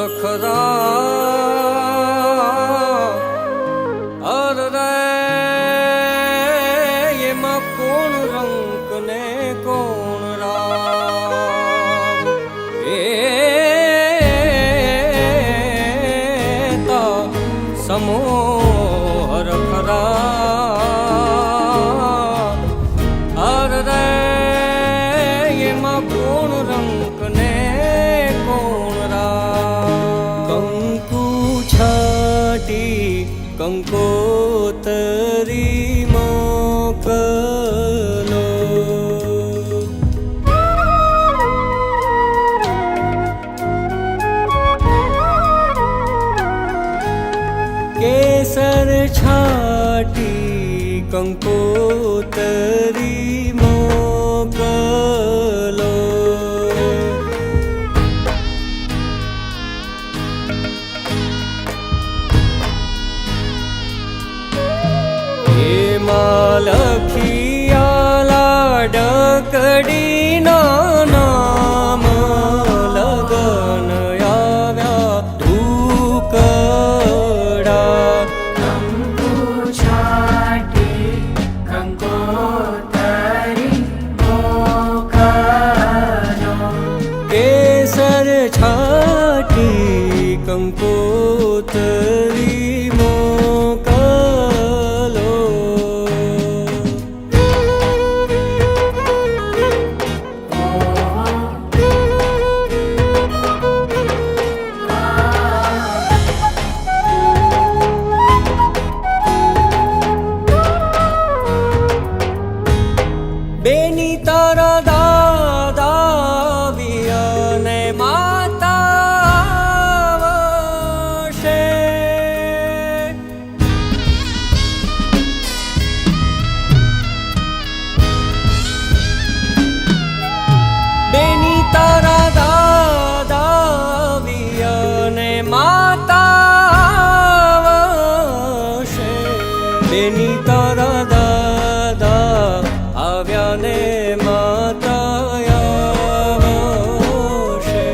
હરખરા અરે એમાં કોણ રંક ને કોણ રામ એ તા સમો હરખરા અરે એમાં કોણ રંક ને કોણ રામ કંકુ છાટી કંકોતરી મોકલો કેસર છાટી કંકોતરી મોકલો એમાં લખિયાલા ડકડીના નામ લગન આવ્યા ધૂકડા કંકુ છાટી કંકોતરી મોકલો કેસર છાટી કંકોતરી મોકલો બેની તારા દાદા વિયને માતા વશે બેની તારા દાદા વિયને માતા વશે બેની તારા દાદા આવ્યા ને માતા આવશે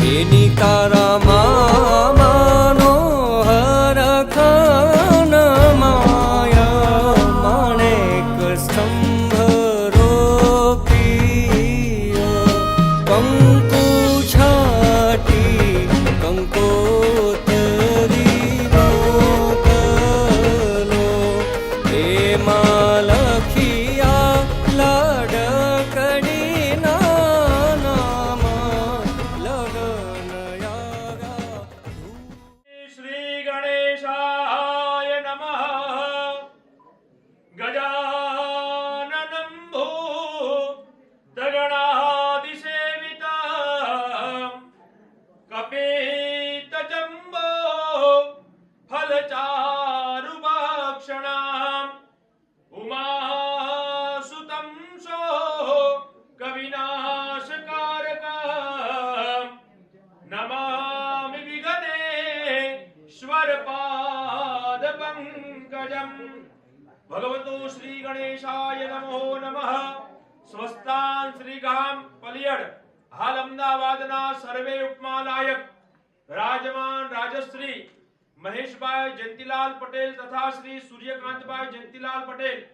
એની તારા મામાનો હરખાન માયા માણેક સ્તંભ રોપ્યો કંકુ છાટી કંકોતરી મોકલો એમાં લખિયા લાડકડીના નામ લગન આવ્યા શ્રી ગણેશાય નમઃ ગજાનનં ભૂતગણાધિસેવિતં કપિતજમ્બો ફલચારુભક્ષણં ઉમાસુतं સો કવિનાશકારકં નમામિ વિઘ્નેશ્વર પાદપંકજં ભગવતો શ્રી ગણેશાય નમો નમઃ સ્વસ્તાન શ્રી ગામ પલિયડ હાલ અમદાવાદના સર્વે ઉપમાલાયક રાજમાન રાજશ્રી મહેશભાઈ જયંતિલાલ પટેલ તથા શ્રી સૂર્યકાંતભાઈ જયંતિલાલ પટેલ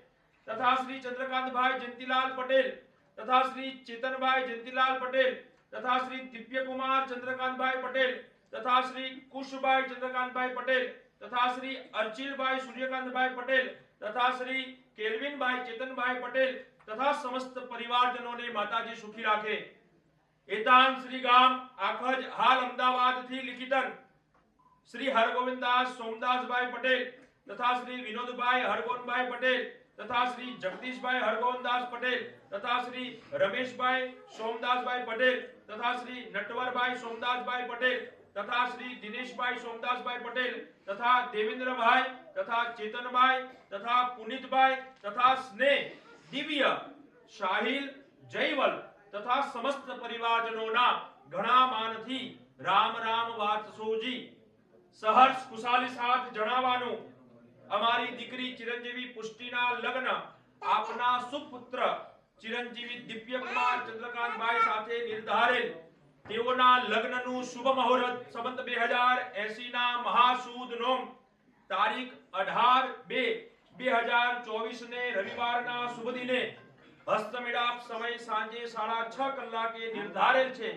તથા શ્રી ચંદ્રકાંતભાઈ જયંતિલાલ પટેલ તથા શ્રી ચેતનભાઈ જયંતિલાલ પટેલ તથા શ્રી દિવ્યકુમાર ચંદ્રકાંતભાઈ પટેલ તથા શ્રી કુશભાઈ ચંદ્રકાંતભાઈ પટેલ તથા શ્રી અર્ચિલભાઈ સૂર્યકાંતભાઈ પટેલ તથા શ્રી કેલ્વિનભાઈ ચેતનભાઈ પટેલ તથા સમસ્ત પરિવારજનોને માતાજી સુખી રાખે એતાન શ્રી ગામ આખજ હાલ અમદાવાદથી લિખિતન શ્રી હરગોવિંદદાસ સોમદાસભાઈ પટેલ તથા શ્રી વિનોદભાઈ હરગોનભાઈ પટેલ તથા શ્રી જગદીશભાઈ હરગોનદાસ પટેલ તથા શ્રી રમેશભાઈ સોમદાસભાઈ પટેલ તથા શ્રી નટવરભાઈ સોમદાસભાઈ પટેલ તથા શ્રી દિનેશભાઈ સોમદાસભાઈ પટેલ તથા દેવેન્દ્રભાઈ તથા ચેતનભાઈ તથા પુનિતભાઈ તથા સ્નેહ દિવ્ય શાહિલ જયવલ તથા સમસ્ત પરિવારજનોના ઘણા માનથી રામ રામ વાતસોજી સહર્ષ ખુશાલી સાથ જણાવવાનું અમારી દીકરી ચિરંજીવી પુષ્ટિના લગ્ન આપના સુપુત્ર ચિરંજીવી દિવ્યકુમાર ચંદ્રકાંતભાઈ સાથે નિર્ધારેલ તેઓના લગ્નનું શુભ મુહૂર્ત સંવત 2080 ના મહાસુદ નોમ તારીખ 18/2/2024 ને રવિવારના શુભ દિને હસ્તમેળાપ સમય સાંજે 6:30 કલાકે નિર્ધારેલ છે.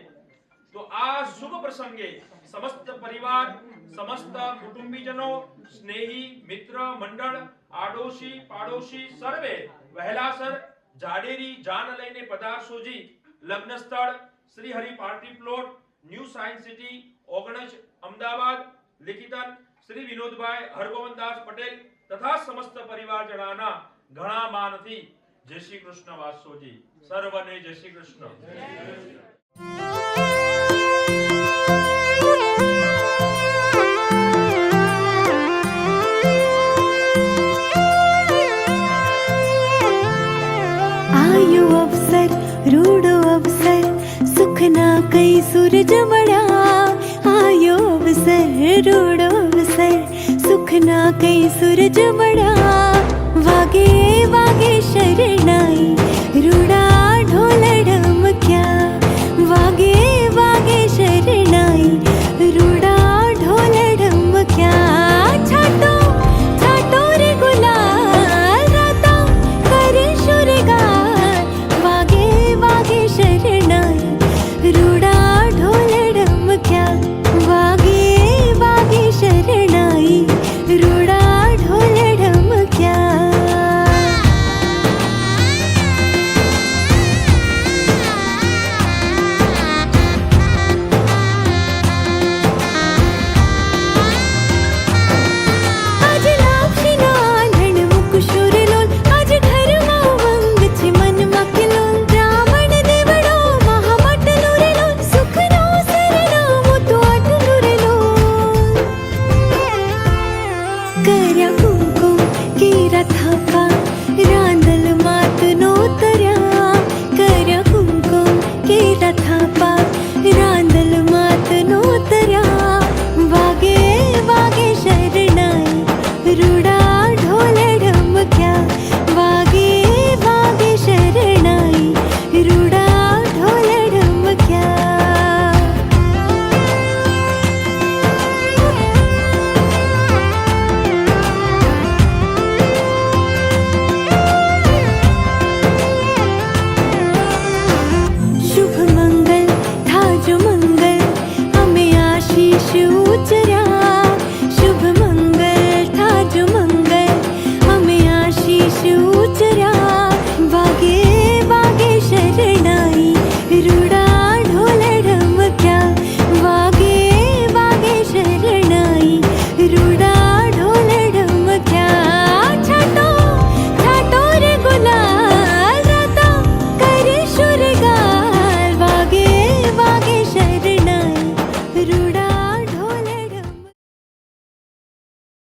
તો આ શુભ પ્રસંગે સમસ્ત પરિવાર, સમસ્ત કુટુંબીજનો, સ્નેહી મિત્ર મંડળ, આડોશી પાડોશી સર્વે વહેલાસર જાડેરી જાન લઈને પધારશોજી. લગ્ન સ્થળ Shri Hari party plot, new science city, Ognaj, Ahmedabad. લિખિતન શ્રી વિનોદભાઈ હરગોવનદાસ પટેલ તથા સમસ્ત પરિવારજનાના ઘણા માનથી જય શ્રી કૃષ્ણ વાસોજી. સર્વને જય શ્રી કૃષ્ણ. आयो अवसर रूडो अवसर सुखना कई सूरज मड़ा. आयो अवसर रूडो अवसर सुखना कई सूरज मड़ा. वागे वागे शरणाई रूडा